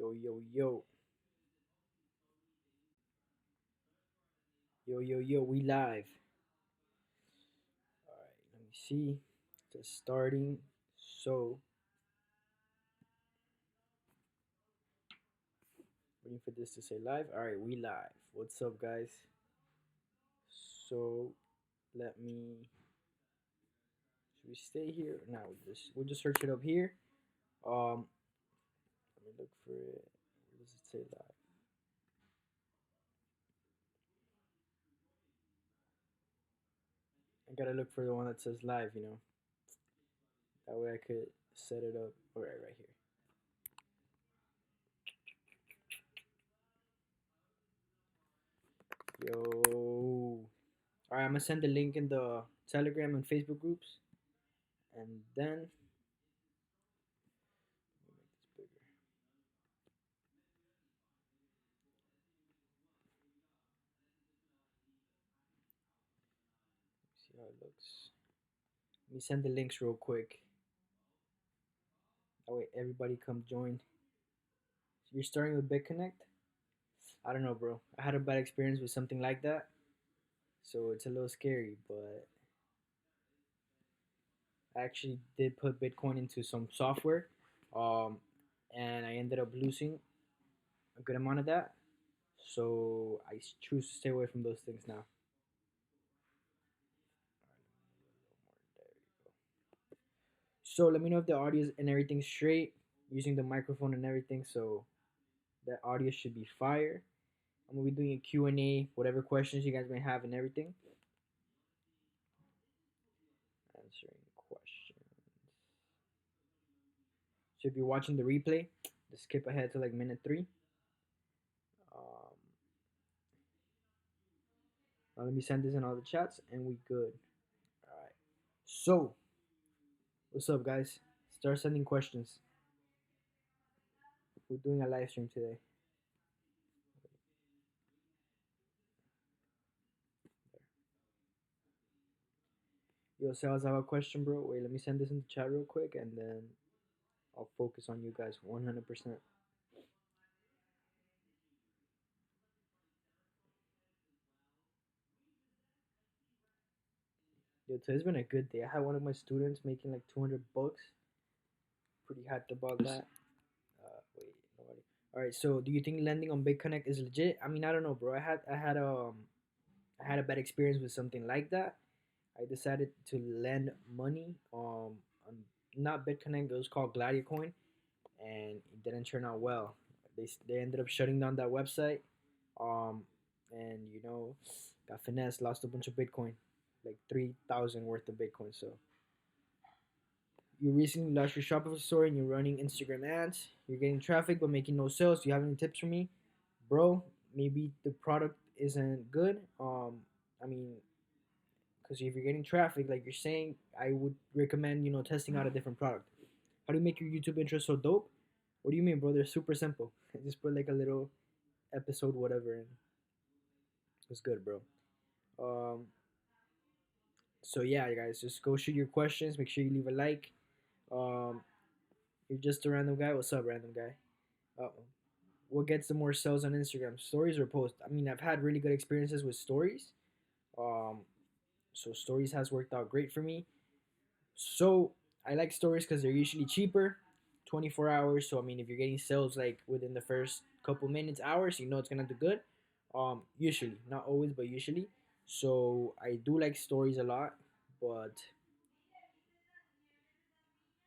Yo, yo, yo. Yo, yo, yo, we live. Alright, let me see. Just starting. So, waiting for this to say live. Alright, we live. What's up, guys? So, let me. Should we stay here? No, we'll just search it up here. Let me look for it. Where does it say live? I gotta look for the one that says live. That way I could set it up. Alright, right here. Yo. Alright, I'm gonna send the link in the Telegram and Facebook groups. And then let me make this bigger. See how it looks. Let me send the links real quick. That way everybody come join. So you're starting with BitConnect? I don't know, bro. I had a bad experience with something like that. So it's a little scary, but I actually did put Bitcoin into some software. Um, and I ended up losing a good amount of that. So I choose to stay away from those things now. So let me know if the audio and everything's straight using the microphone and everything. So the audio should be fire. I'm gonna be doing a Q&A, whatever questions you guys may have and everything. Answering questions. So if you're watching the replay, just skip ahead to like minute 3. Um, Now let me send this in all the chats and we good. All right. So what's up, guys? Start sending questions. We're doing a live stream today. Yo, Sales, I have a question, bro. Wait, let me send this in the chat real quick and then I'll focus on you guys 100%. Yo, today's been a good day. I had one of my students making like 200 bucks. Pretty hyped about that. Wait, nobody. All right. So, do you think lending on BitConnect is legit? I mean, I don't know, bro. I had a bad experience with something like that. I decided to lend money on not BitConnect. It was called Gladiacoin, and it didn't turn out well. They ended up shutting down that website. Um, and got finessed, lost a bunch of Bitcoin, like 3,000 worth of Bitcoin. So you recently launched your Shopify store and you're running Instagram ads. You're getting traffic but making no sales. Do you have any tips for me, bro? Maybe the product isn't good. I mean, because if you're getting traffic, like you're saying, I would recommend testing out a different product. How do you make your YouTube intro so dope? What do you mean, bro? They're super simple. Just put like a little episode, whatever, and it's good, bro. Um, so yeah, guys, just go shoot your questions. Make sure you leave a like. Um, you're just a random guy. What's up, random guy? What gets the more sales on Instagram? Stories or posts? I mean, I've had really good experiences with stories. Um, so stories has worked out great for me. So I like stories because they're usually cheaper, 24 hours. So I mean, if you're getting sales like within the first couple minutes, hours, it's gonna do good. Usually, not always, but usually. So I do like stories a lot, but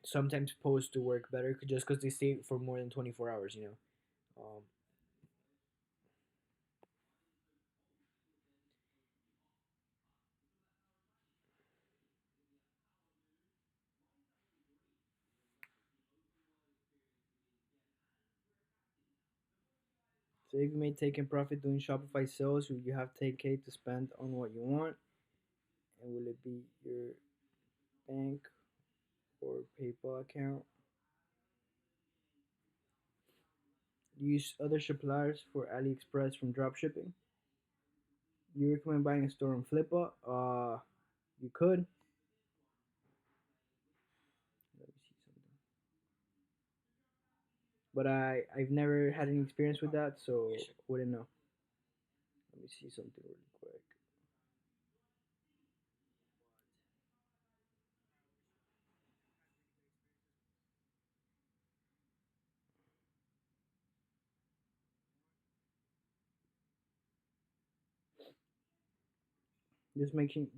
sometimes posts do work better just because they stay for more than 24 hours. So if you may take in profit doing Shopify sales, will you have 10K to spend on what you want? And will it be your bank or PayPal account? Use other suppliers for AliExpress from dropshipping. You recommend buying a store on Flippa? You could. Let me see something. but I've never had any experience with that, so wouldn't know. Let me see something really quick.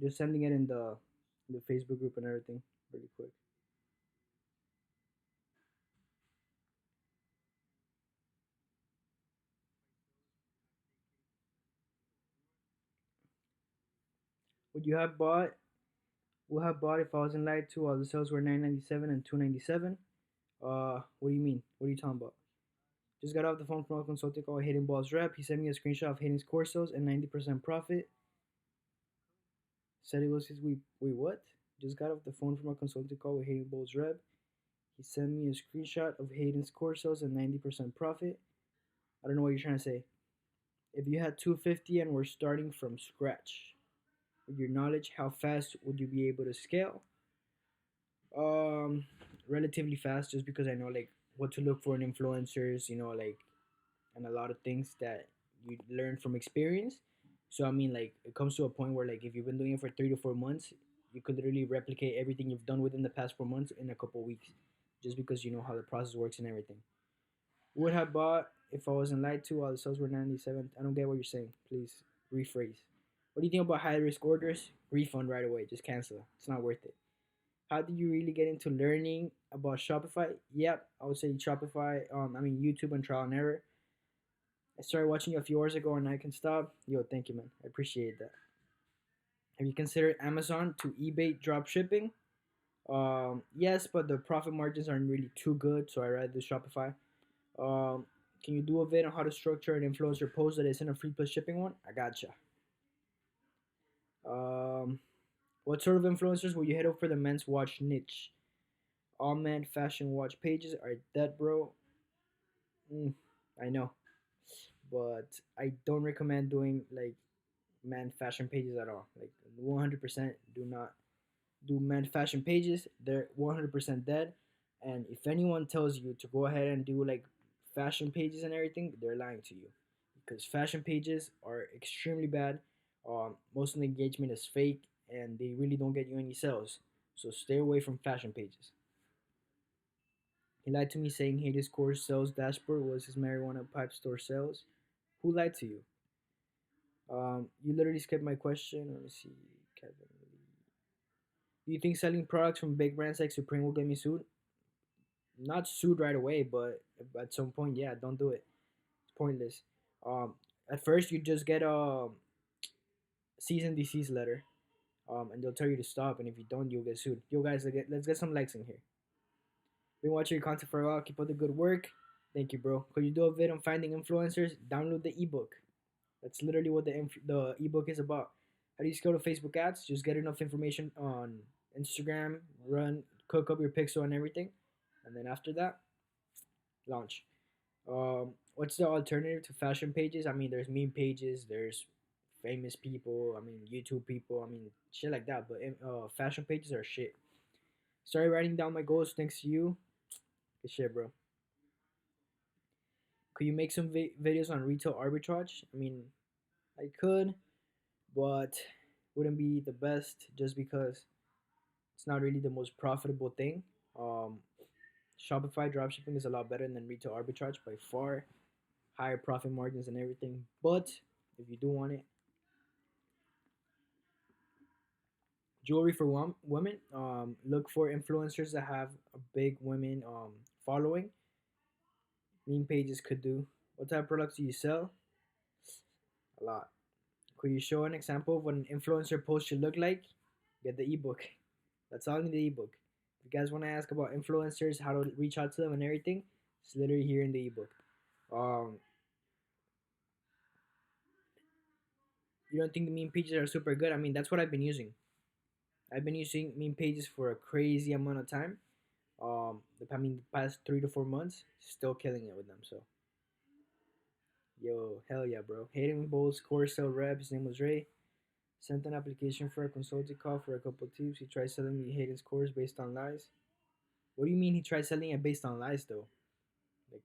Just sending it in the Facebook group and everything, really quick. Would you have bought? Would have bought if I wasn't lied to. All the sales were 997 and 297. What do you mean? What are you talking about? Just got off the phone from a consultant called Hayden Ball's rep. He sent me a screenshot of Hayden's core sales and 90% profit. Said it was his we what? Just got off the phone from a consultant call with Hayden Ball's rep. He sent me a screenshot of Hayden's core sales and 90% profit. I don't know what you're trying to say. If you had 250 and we're starting from scratch, with your knowledge, how fast would you be able to scale? Um, Relatively fast, just because I know like what to look for in influencers, like, and a lot of things that you learn from experience. So I mean, like, it comes to a point where like if you've been doing it for 3 to 4 months, you could literally replicate everything you've done within the past 4 months in a couple weeks, just because you know how the process works and everything. Would have bought if I wasn't lied to. All the sales were 97. I don't get what you're saying. Please rephrase. What do you think about high risk orders? Refund right away. Just cancel. It's not worth it. How did you really get into learning about Shopify? Yep, I would say Shopify. YouTube and trial and error. I started watching you a few hours ago and I can stop. Yo, thank you, man. I appreciate that. Have you considered Amazon to eBay drop shipping? Yes, but the profit margins aren't really too good, so I rather do Shopify. Um, can you do a vid on how to structure an influencer post that isn't a free plus shipping one? I gotcha. Um, what sort of influencers will you hit up for the men's watch niche? All men fashion watch pages are dead, bro. Mm, I know, but I don't recommend doing like men fashion pages at all. Like 100% do not do men fashion pages. They're 100% dead. And if anyone tells you to go ahead and do like fashion pages and everything, they're lying to you, because fashion pages are extremely bad. Most of the engagement is fake, and they really don't get you any sales. So stay away from fashion pages. He lied to me saying his core sales dashboard was his marijuana pipe store sales. Who lied to you? You literally skipped my question. Let me see, Kevin. Do you think selling products from big brands like Supreme will get me sued? Not sued right away, but at some point, yeah, don't do it. It's pointless. Um, at first, you just get a cease and desist letter, and they'll tell you to stop. And if you don't, you'll get sued. Yo, guys, let's get some likes in here. Been watching your content for a while. Keep up the good work. Thank you, bro. Could you do a vid on finding influencers? Download the ebook. That's literally what the ebook is about. How do you scale to Facebook ads? Just get enough information on Instagram, cook up your pixel and everything, and then after that, launch. What's the alternative to fashion pages? I mean, there's meme pages, there's famous people, I mean, YouTube people, I mean, shit like that. But fashion pages are shit. Started writing down my goals thanks to you. Good shit, bro. Could you make some videos on retail arbitrage? I mean, I could, but wouldn't be the best just because it's not really the most profitable thing. Um, Shopify dropshipping is a lot better than retail arbitrage by far, higher profit margins and everything. But if you do want it, jewelry for women, look for influencers that have a big women following. Meme pages could do. What type of products do you sell? A lot. Could you show an example of what an influencer post should look like? Get the ebook. That's all in the ebook. If you guys want to ask about influencers, how to reach out to them and everything, it's literally here in the ebook. Um, you don't think the meme pages are super good? I mean, that's what I've been using. I've been using meme pages for a crazy amount of time. The past 3 to 4 months, still killing it with them. So, yo, hell yeah, bro. Hayden Bowles, core sale rep. His name was Ray. Sent an application for a consulting call for a couple tips. He tried selling me Hayden's course based on lies. What do you mean he tried selling it based on lies, though? Like,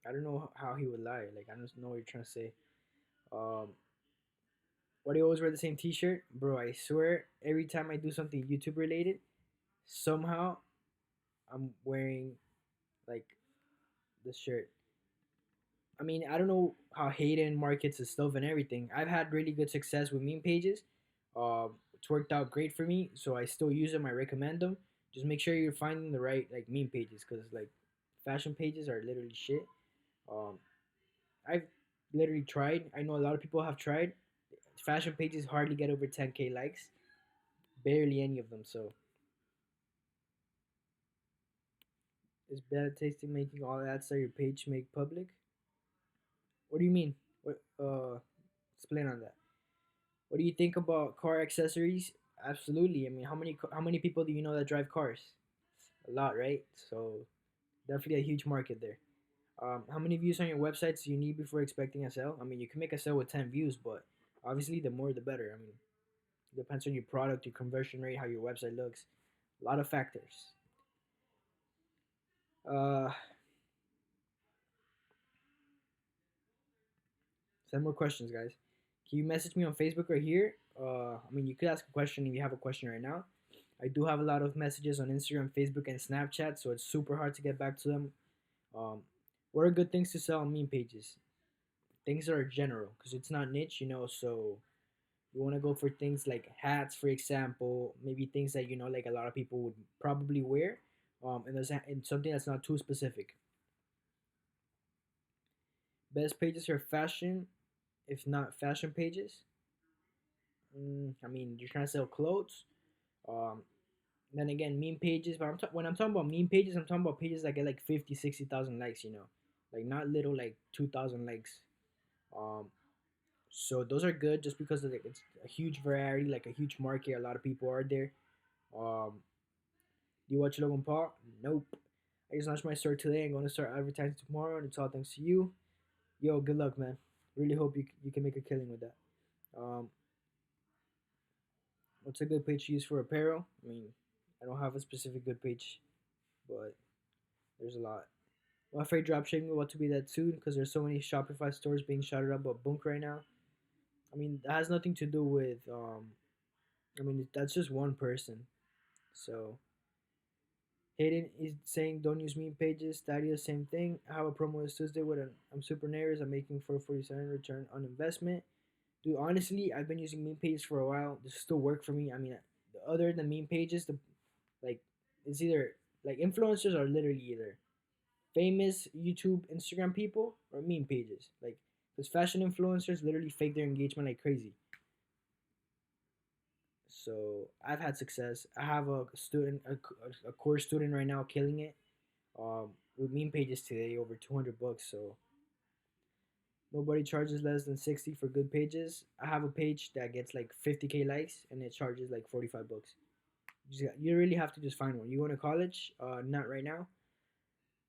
I don't know how he would lie. Like I don't know what you're trying to say. Um, why do you always wear the same T-shirt, bro? I swear, every time I do something YouTube related, somehow I'm wearing like this shirt. I mean, I don't know how Hayden markets his stuff and everything. I've had really good success with meme pages. It's worked out great for me, so I still use them. I recommend them. Just make sure you're finding the right like meme pages, because like fashion pages are literally shit. Um, I've literally tried. I know a lot of people have tried. Fashion pages hardly get over 10K likes, barely any of them. So it's bad tasting making all ads that your page make public. What do you mean? What? Explain on that. What do you think about car accessories? Absolutely. I mean, how many people do you know that drive cars? A lot, right? So definitely a huge market there. How many views on your websites do you need before expecting a sale? I mean, you can make a sale with 10 views, but obviously the more the better. I mean, it depends on your product, your conversion rate, how your website looks. A lot of factors. Uh, Send more questions, guys. Can you message me on Facebook or here? I mean, you could ask a question if you have a question right now. I do have a lot of messages on Instagram, Facebook, and Snapchat, so it's super hard to get back to them. Um, what are good things to sell on meme pages? Things that are general, because it's not niche, so you want to go for things like hats, for example, maybe things that, like a lot of people would probably wear, and something that's not too specific. Best pages are fashion, if not fashion pages. I mean, you're trying to sell clothes. Um, then again, meme pages. But when I'm talking about meme pages, I'm talking about pages that get like 50, 60,000 likes. Like not little like 2,000 likes. Um, so those are good just because like it's a huge variety, like a huge market. A lot of people are there. Um, do you watch Logan Paul? Nope. I just launched my store today. I'm going to start advertising tomorrow, and it's all thanks to you. Yo, good luck, man. Really hope you can make a killing with that. Um, what's a good page to use for apparel? I mean, I don't have a specific good page, but there's a lot. I'm afraid dropshipping about to be that soon because there's so many Shopify stores being shouted up about bunk right now. I mean, that has nothing to do with. I mean, that's just one person. So Hayden is saying don't use meme pages. Stadia, same thing. I have a promo this Tuesday with an I'm super nervous. I'm making 447 return on investment. Dude, honestly, I've been using meme pages for a while. This still work for me. I mean, other than meme pages, like it's either like influencers are literally either famous YouTube, Instagram people or meme pages. Like, because fashion influencers literally fake their engagement like crazy. So I've had success. I have a student, a core student right now, killing it. With meme pages today, over 200 bucks. So nobody charges less than 60 for good pages. I have a page that gets like 50K likes and it charges like 45 bucks. You really have to just find one. You go to college? Not right now.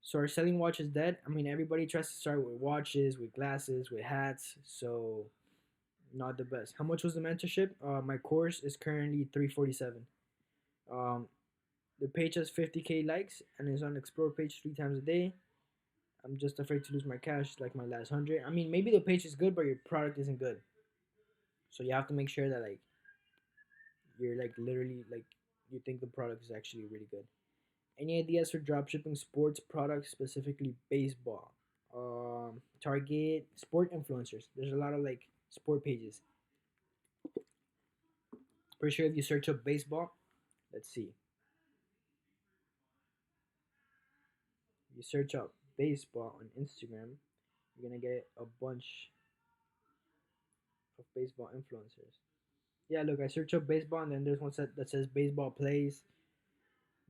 So our selling watch is dead. I mean, everybody tries to start with watches, with glasses, with hats. So not the best. How much was the mentorship? My course is currently 347. Um, the page has 50K likes and is on explore page 3 times a day. I'm just afraid to lose my cash like my last 100. I mean, maybe the page is good, but your product isn't good. So you have to make sure that like you're like literally like you think the product is actually really good. Any ideas for dropshipping sports products, specifically baseball? Target sport influencers. There's a lot of like sport pages. Pretty sure if you search up baseball, let's see. If you search up baseball on Instagram, you're gonna get a bunch of baseball influencers. Yeah, look, I search up baseball, and then there's one that says baseball plays,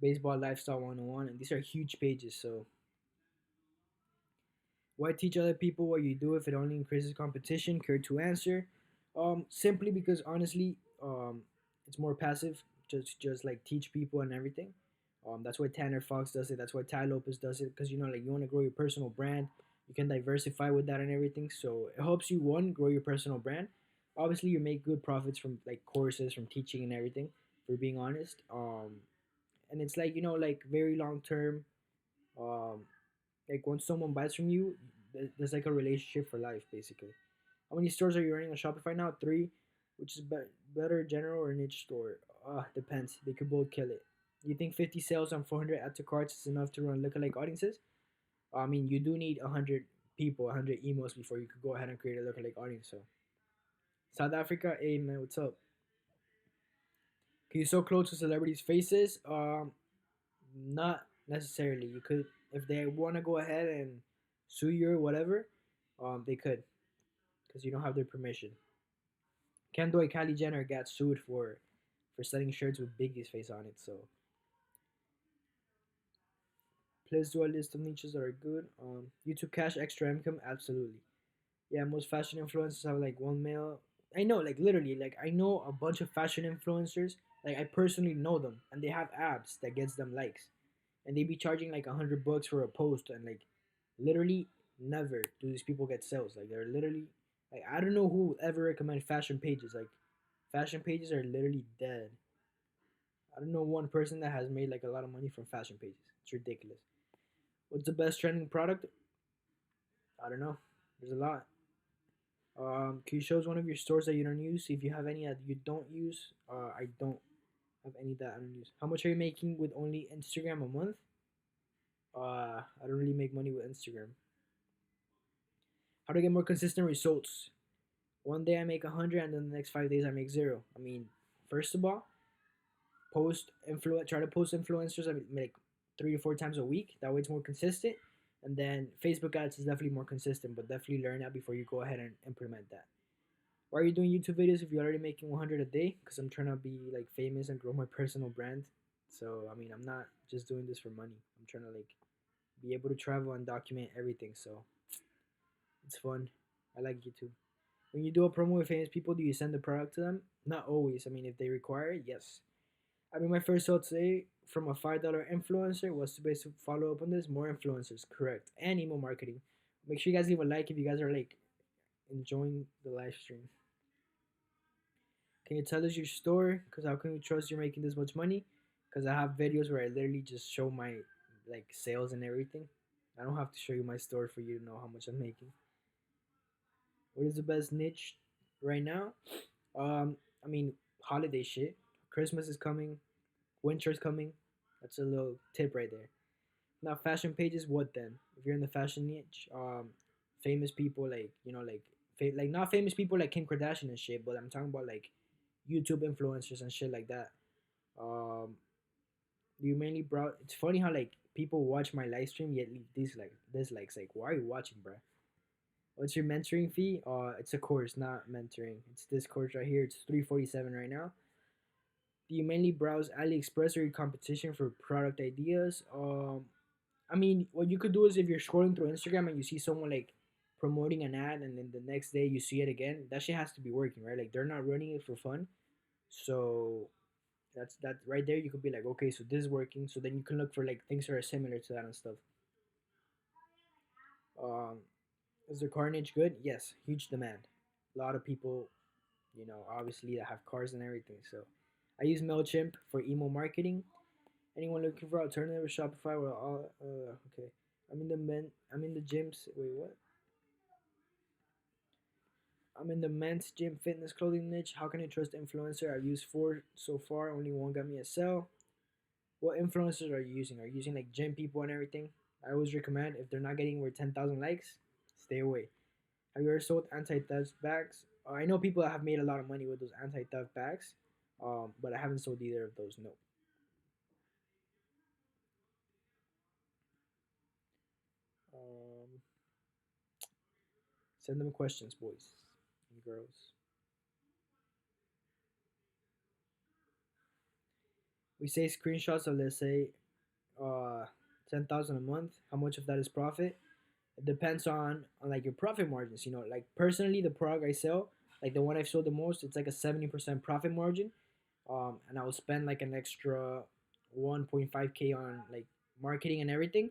baseball lifestyle 101, and these are huge pages. So why teach other people what you do if it only increases competition? Care to answer? Simply because honestly, it's more passive. Just like teach people and everything. That's why Tanner Fox does it. That's why Ty Lopez does it. Because like you want to grow your personal brand, you can diversify with that and everything. So it helps you one grow your personal brand. Obviously, you make good profits from like courses, from teaching and everything. For being honest, and it's like like very long term. Um, like once someone buys from you, there's like a relationship for life basically. How many stores are you running on Shopify now? Three, which is better general or niche store? Depends. They could both kill it. You think 50 sales on 400 add to carts is enough to run lookalike audiences? I mean, you do need 100 people, 100 emails before you could go ahead and create a lookalike audience. So, South Africa, hey man, what's up? Can you so close to celebrities' faces? Not necessarily. You could, if they want to go ahead and sue you or whatever, they could, because you don't have their permission. Kendall Kylie Jenner got sued for selling shirts with Biggie's face on it. So please do a list of niches that are good. YouTube cash extra income, absolutely. Yeah, most fashion influencers have like 1 mil. I know, like literally, like I know a bunch of fashion influencers. Like I personally know them, and they have apps that gets them likes, and they be charging like $100 for a post, and like literally never do these people get sales. Like they're literally like I don't know who ever recommend fashion pages. Like fashion pages are literally dead. I don't know one person that has made like a lot of money from fashion pages. It's ridiculous. What's the best trending product? I don't know. There's a lot. Can you show us one of your stores that you don't use? If you have any that you don't use, I don't have any that I don't use. How much are you making with only Instagram a month? I don't really make money with Instagram. How to get more consistent results? One day I make 100, and then the next 5 days I make zero. I mean, first of all, try to post influencers like 3 to 4 times a week. That way it's more consistent. And then Facebook ads is definitely more consistent, but definitely learn that before you go ahead and implement that. Why are you doing YouTube videos if you're already making 100 a day? Because I'm trying to be like famous and grow my personal brand. So I mean, I'm not just doing this for money. I'm trying to like be able to travel and document everything. So it's fun. I like YouTube. When you do a promo with famous people, do you send the product to them? Not always. I mean, if they require it, yes. I mean, my first thought today from a $5 influencer was to basically follow up on this. More influencers, correct. And email marketing. Make sure you guys leave a like if you guys are like enjoying the live stream. Can you tell us your store? Because how can we trust you're making this much money? Because I have videos where I literally just show my like sales and everything. I don't have to show you my store for you to know how much I'm making. What is the best niche right now? I mean, holiday shit. Christmas is coming. Winter's coming. That's a little tip right there. Now, fashion pages. What then? If you're in the fashion niche, famous people like like not famous people like Kim Kardashian and shit, but I'm talking about like YouTube influencers and shit like that. Um, you mainly browse. It's funny how like people watch my live stream yet leave dislikes. Like, why are you watching, bruh? What's your mentoring fee? It's a course, not mentoring. It's this course right here. It's 347 right now. Do you mainly browse AliExpress or your competition for product ideas? I mean, what you could do is if you're scrolling through Instagram and you see someone like promoting an ad, and then the next day you see it again, that shit has to be working, right? Like they're not running it for fun. So that's that right there. You could be like, okay, so this is working. So then you can look for like things that are similar to that and stuff. Um, is the carnage good? Yes, huge demand. A lot of people, obviously that have cars and everything. So I use Mailchimp for email marketing. Anyone looking for alternative or Shopify? Well, okay. I'm in the gyms. Wait, what? I'm in the men's gym fitness clothing niche. How can I trust influencer? I've used four so far. Only one got me a sell. What influencers are you using? Are you using like gym people and everything? I always recommend if they're not getting over 10,000 likes, stay away. Have you ever sold anti-theft bags? I know people that have made a lot of money with those anti-theft bags, but I haven't sold either of those. No. Um, Send them questions, boys and girls. We say screenshots of, let's say, 10,000 a month. How much of that is profit? It depends on like your profit margins. Like personally, the product I sell, like the one I've sold the most, it's like a 70% profit margin. And I will spend like an extra 1.5K on like marketing and everything.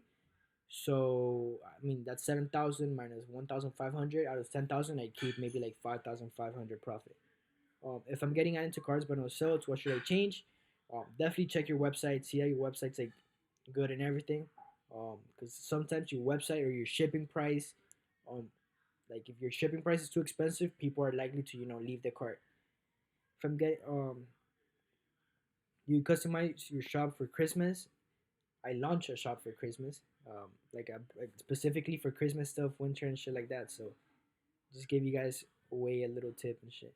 So I mean that's 7,000 minus 1,500 out of 10,000. I keep maybe like 5,500 profit. If I'm getting into cars but no sales, what should I change? Definitely check your website, see how your website's like good and everything. Because sometimes your website or your shipping price Um, like if your shipping price is too expensive, people are likely to leave the cart. If I'm getting you customize your shop for Christmas. I launch a shop for Christmas, like specifically for Christmas stuff, winter and shit like that. So just give you guys away a little tip and shit.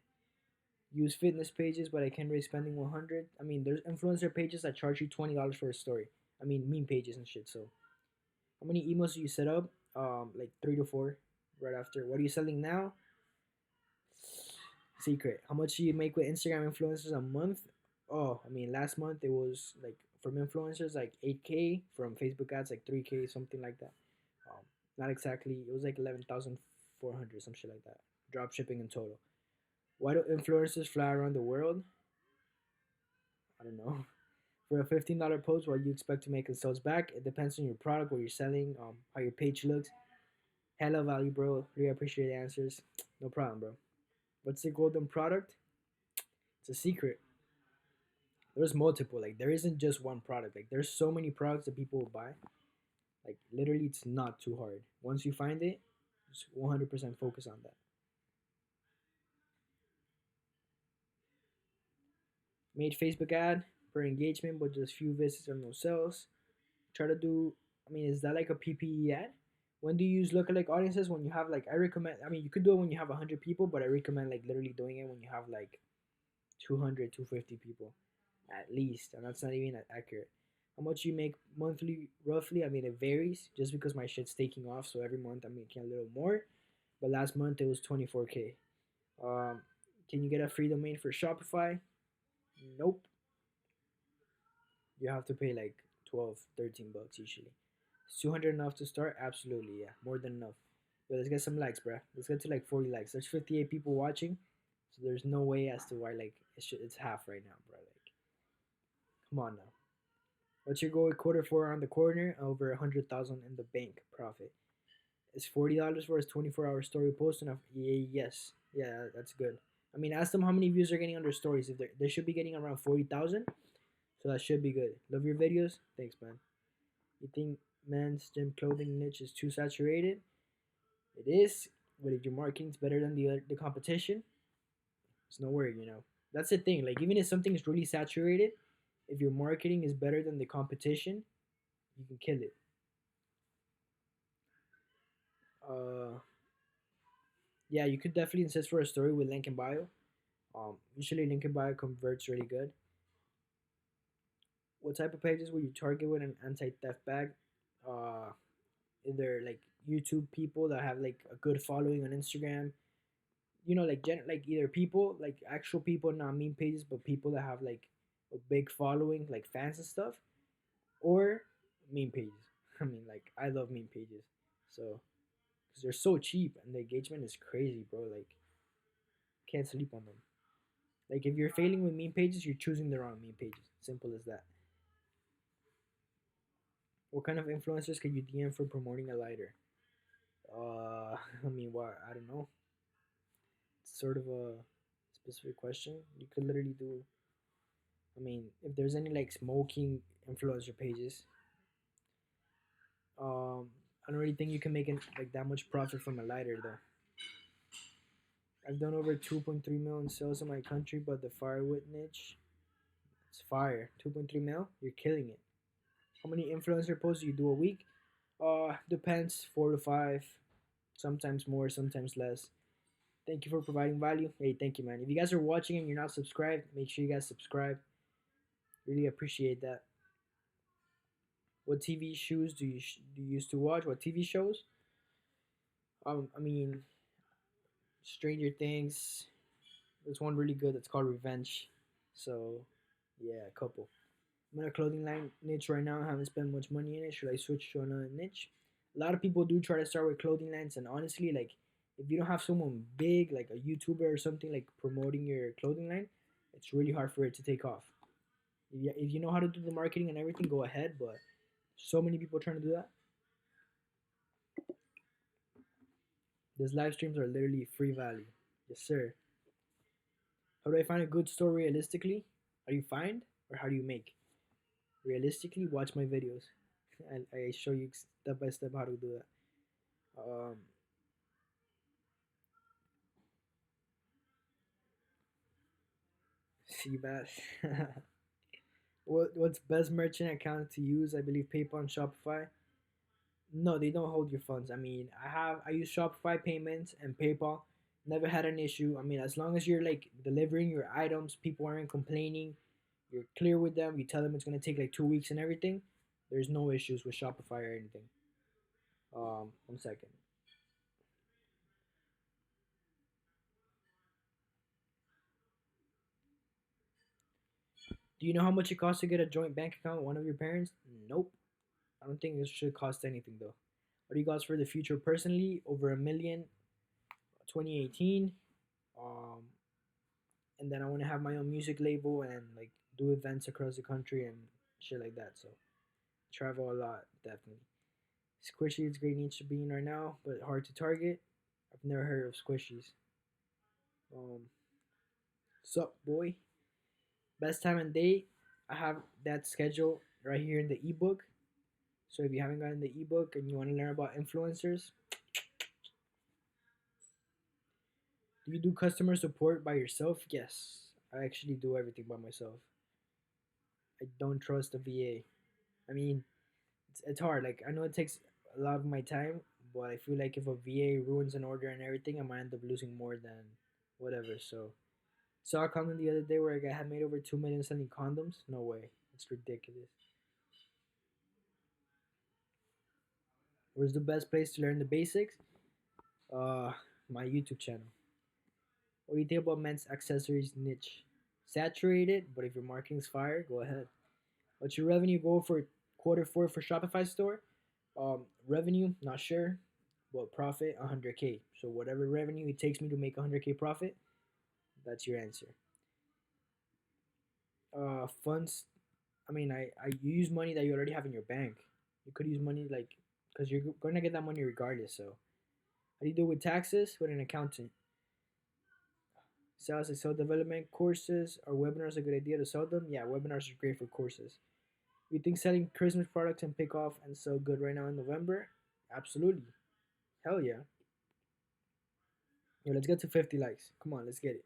Use fitness pages, but I can't really spending 100. I mean, there's influencer pages that charge you $20 for a story. I mean, meme pages and shit. So how many emails do you set up? Like 3 to 4. Right after. What are you selling now? Secret. How much do you make with Instagram influencers a month? Oh, I mean, last month it was like from influencers like 8K, from Facebook ads like 3K, something like that. Um, Not exactly. It was like 11,400, some shit like that. Drop shipping in total. Why do influencers fly around the world? I don't know. For a $15 post, what you expect to make in sales back? It depends on your product, what you're selling, how your page looks. Hella value, bro. Really appreciate the answers. No problem, bro. What's the golden product? It's a secret. There's multiple. Like there isn't just one product. Like there's so many products that people will buy. Like literally, it's not too hard. Once you find it, just 100% focus on that. Made Facebook ad per engagement, but just few visits or no sales. Try to do. I mean, is that like a PPE ad? When do you use lookalike audiences? When you have like, I recommend. I mean, you could do it when you have 100 people, but I recommend like literally doing it when you have like 200, 250 people at least, and that's not even accurate. How much you make monthly, roughly? I mean, it varies just because my shit's taking off. So every month I'm making a little more. But last month it was 24K. Um, can you get a free domain for Shopify? Nope. You have to pay like 12, 13 bucks usually. Is 200 enough to start? Absolutely, yeah. More than enough. Yo, let's get some likes, bruh. Let's get to like 40 likes. There's 58 people watching. So there's no way as to why like it's half right now, bro. Like, come on now. What's your goal quarter four on the corner? Over 100,000 in the bank profit. Is $40 for his 24-hour story post enough? Yeah, yes. Yeah, that's good. I mean, ask them how many views they're getting on their stories. If they should be getting around 40,000, so that should be good. Love your videos. Thanks, man. You think men's gym clothing niche is too saturated? It is. But if your marketing's better than the competition, it's no worry. That's the thing. Like even if something is really saturated, if your marketing is better than the competition, you can kill it. Uh, yeah, you could definitely insist for a story with link in bio. Usually link in bio converts really good. What type of pages will you target with an anti-theft bag? Uh, Either like YouTube people that have like a good following on Instagram. Like either people like actual people, not meme pages, but people that have like a big following, like fans and stuff, or meme pages. I mean, like I love meme pages, so because they're so cheap and the engagement is crazy, bro. Like can't sleep on them. Like if you're failing with meme pages, you're choosing the wrong meme pages. Simple as that. What kind of influencers can you DM for promoting a lighter? I mean, what? I don't know. It's sort of a specific question. You could literally do. I mean, if there's any like smoking influencer pages, I don't really think you can make like that much profit from a lighter though. I've done over 2.3 million sales in my country, but the firewood niche, it's fire. 2.3 mil, you're killing it. How many influencer posts do you do a week? Depends. 4 to 5, sometimes more, sometimes less. Thank you for providing value. Hey, thank you, man. If you guys are watching and you're not subscribed, make sure you guys subscribe. Really appreciate that. What TV shows do you used to watch? What TV shows? I mean, Stranger Things. There's one really good that's called Revenge. So, yeah, a couple. I'm in a clothing line niche right now. I haven't spent much money in it. Should I switch to another niche? A lot of people do try to start with clothing lines, and honestly, like if you don't have someone big like a YouTuber or something like promoting your clothing line, it's really hard for it to take off. If you know how to do the marketing and everything, go ahead. But so many people trying to do that. These live streams are literally free value. Yes, sir. How do I find a good story realistically? How do you find or how do you make? Realistically, watch my videos. I show you step by step how to do that. See best. What's best merchant account to use? I believe PayPal and Shopify. No, they don't hold your funds. I use Shopify payments and PayPal. Never had an issue. I mean, as long as you're like delivering your items, people aren't complaining. You're clear with them. You tell them it's gonna take like 2 weeks and everything. There's no issues with Shopify or anything. 1 second. Do you know how much it costs to get a joint bank account with one of your parents? Nope. I don't think it should cost anything though. What do you guys for the future personally? Over a million, 2018. Um, and then I want to have my own music label and like do events across the country and shit like that. So travel a lot, definitely. Squishy is great niche to be in right now, but hard to target. I've never heard of squishies. Um, sup, boy? Best time and date. I have that schedule right here in the ebook. So if you haven't gotten the ebook and you want to learn about influencers, do you do customer support by yourself? Yes, I actually do everything by myself. I don't trust a VA. I mean, it's hard. Like I know it takes a lot of my time, but I feel like if a VA ruins an order and everything, I might end up losing more than whatever. So saw a comment the other day where a guy had made over 2 million selling condoms. No way, it's ridiculous. Where's the best place to learn the basics? Uh, my YouTube channel. What do you think about men's accessories niche? Saturated, but if your marketing's fire, go ahead. What's your revenue goal for quarter 4 for Shopify store? Revenue, not sure, but profit 100K. So whatever revenue it takes me to make 100K profit, that's your answer. Funds. I you use money that you already have in your bank. You could use money like because you're gonna get that money regardless. So how do you do with taxes with an accountant? Sales and self development courses or webinars a good idea to sell them? Yeah, webinars are great for courses. You think selling Christmas products and pick off and sell good right now in November? Absolutely. Hell yeah. Yo, let's get to 50 likes. Come on, let's get it.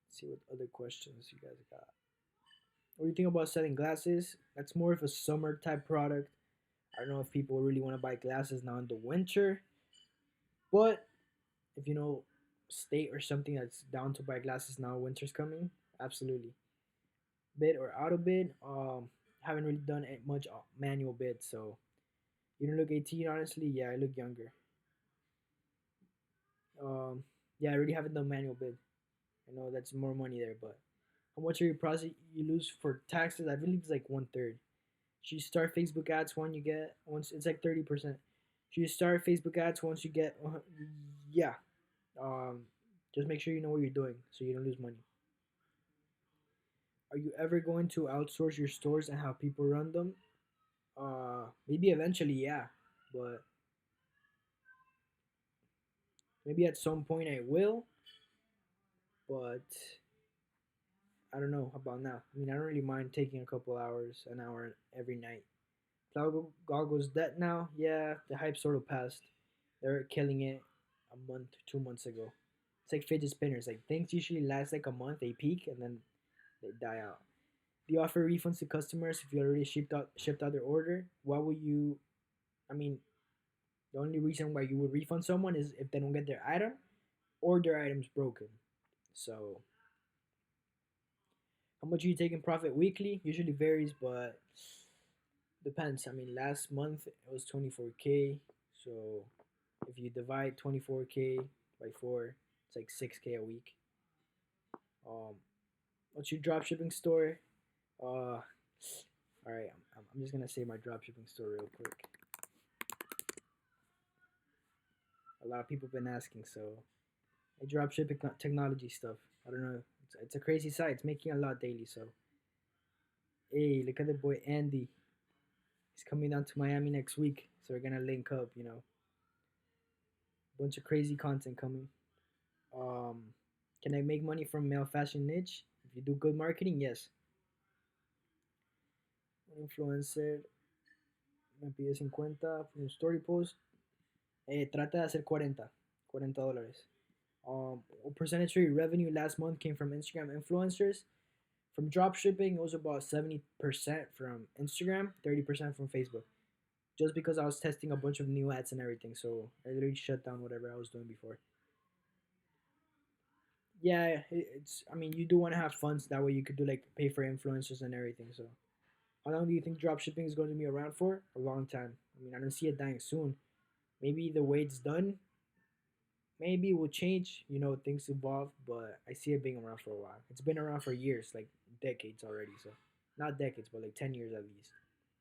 Let's see what other questions you guys got. What do you think about selling glasses? That's more of a summer type product. I don't know if people really want to buy glasses now in the winter, but if you know state or something that's down to buy glasses now, winter's coming. Absolutely. Bid or auto bid. Haven't really done much manual bid, so you don't look 18. Honestly, yeah, I look younger. Um, yeah, I really haven't done manual bid. I know that's more money there, but how much are your profit you lose for taxes? I believe it's like 1/3. Should you start Facebook ads when you get once it's like 30%. Should you start Facebook ads once you get yeah. Um, just make sure you know what you're doing so you don't lose money. Are you ever going to outsource your stores and have people run them? Maybe eventually, yeah, but maybe at some point I will. But I don't know about now. I mean, I don't really mind taking a couple hours, an hour every night. Goggles dead now. Yeah, the hype sort of passed. They're killing it a month, 2 months ago. It's like fidget spinners. Like things usually last like a month. They peak and then they die out. Do you offer refunds to customers if you already shipped out their order? Why would you? I mean, the only reason why you would refund someone is if they don't get their item or their item's broken. So, how much are you taking profit weekly? Usually varies, but depends. I mean, last month it was 24K. So, if you divide 24K by 4, it's like 6K a week. Um, what's your dropshipping store? All right, I'm just gonna say my dropshipping store real quick. A lot of people have been asking, so I dropshipping technology stuff. I don't know. It's a crazy site. It's making a lot daily. So, hey, look at the boy Andy. He's coming down to Miami next week, so we're gonna link up. Bunch of crazy content coming. Um, can I make money from male fashion niche? If you do good marketing, yes. Un influencer me pide 50 por un story post. Trata de hacer 40 dólares. Percentage rate revenue last month came from Instagram influencers. From dropshipping, it was about 70% from Instagram, 30% from Facebook. Just because I was testing a bunch of new ads and everything, so I literally shut down whatever I was doing before. Yeah, it's. I mean, you do want to have funds that way. You could do like pay for influencers and everything. So, how long do you think dropshipping is going to be around for? A long time. I mean, I don't see it dying soon. Maybe the way it's done, maybe it will change. Things evolve, but I see it being around for a while. It's been around for years, like decades already. So, not decades, but like 10 years at least,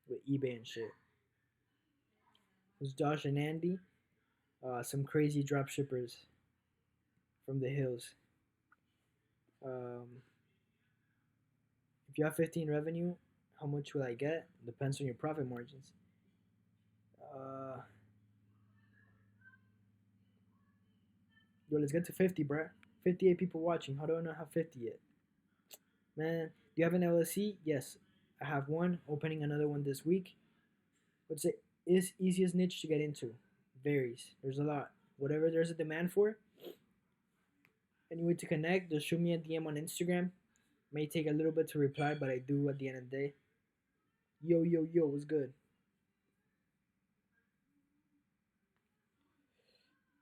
with eBay and shit. It was Josh and Andy, some crazy dropshippers from the hills. Um, if you have 15 revenue, how much will I get? Depends on your profit margins. Uh, Yo, let's get to 50, bruh. 58 people watching. How do I not have 50 yet? Man, do you have an LLC? Yes, I have one. Opening another one this week. What's the easiest niche to get into? Varies. There's a lot. Whatever there's a demand for. Any way to connect? Just shoot me a DM on Instagram. May take a little bit to reply, but I do at the end of the day. Yo, yo, yo, what's good?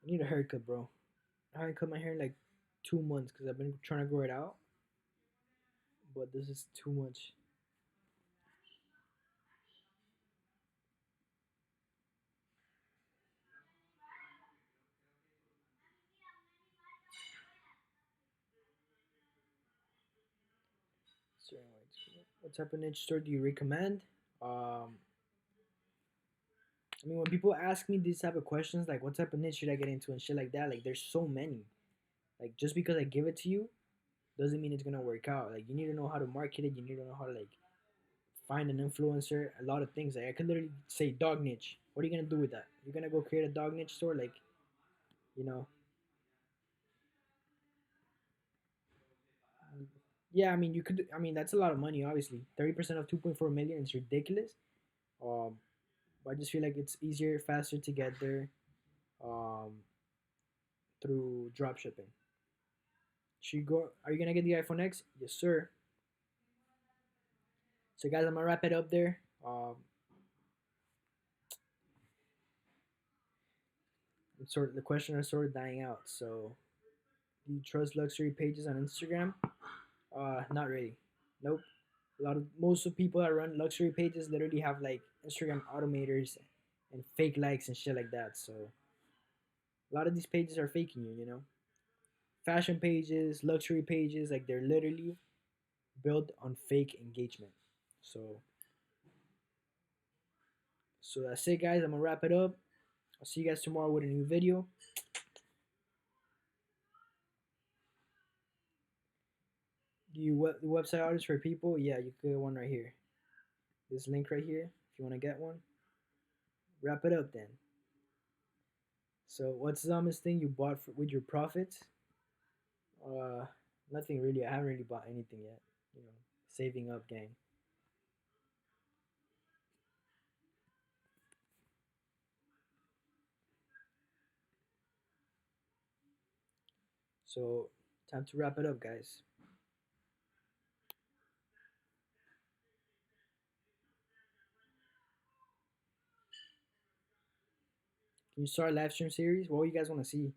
I need a haircut, bro. I haven't cut my hair in like 2 months because I've been trying to grow it out, but this is too much. So, what type of niche store do you recommend? Um, I mean, when people ask me these type of questions, like what type of niche should I get into and shit like that, like there's so many. Like just because I give it to you doesn't mean it's gonna work out. Like you need to know how to market it. You need to know how to like find an influencer. A lot of things. Like I could literally say dog niche. What are you gonna do with that? You're gonna go create a dog niche store, like you know? Yeah, I mean you could. I mean that's a lot of money. Obviously, 30% of 2.4 million is ridiculous. Um, but I just feel like it's easier, faster to get there. Um, through drop shipping. Should you go? Are you gonna get the iPhone X? Yes, sir. So, guys, I'm gonna wrap it up there. The question is sort of dying out. So, do you trust luxury pages on Instagram? Not really. Nope. Most of people that run luxury pages literally have like Instagram automators and fake likes and shit like that. So, a lot of these pages are faking you. Fashion pages, luxury pages, like they're literally built on fake engagement. So, that's it, guys. I'm gonna wrap it up. I'll see you guys tomorrow with a new video. Do you the website artists for people? Yeah, you can get one right here. This link right here, if you want to get one. Wrap it up then. So, what's the dumbest thing you bought with your profits? Uh, Nothing really. I haven't really bought anything yet. Saving up, gang. So, time to wrap it up, guys. Can you start a live stream series? What do you guys want to see?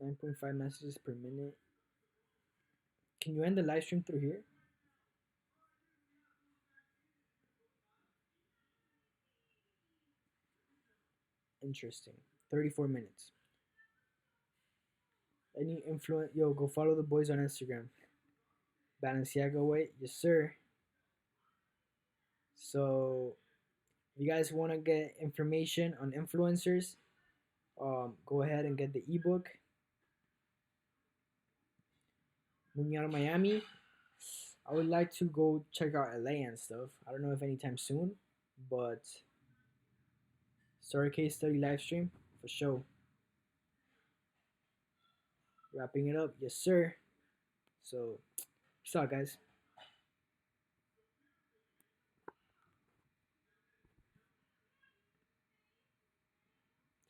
9.5 messages per minute. Can you end the live stream through here? Interesting. 34 minutes. Any influence? Yo, go follow the boys on Instagram. Balenciaga way, yes sir. So, if you guys want to get information on influencers, go ahead and get the ebook. Moving out of Miami, I would like to go check out LA and stuff. I don't know if anytime soon, but start a case study live stream for sure. Wrapping it up, yes sir. So, peace out, guys.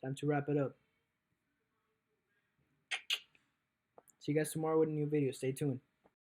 Time to wrap it up. See you guys tomorrow with a new video. Stay tuned.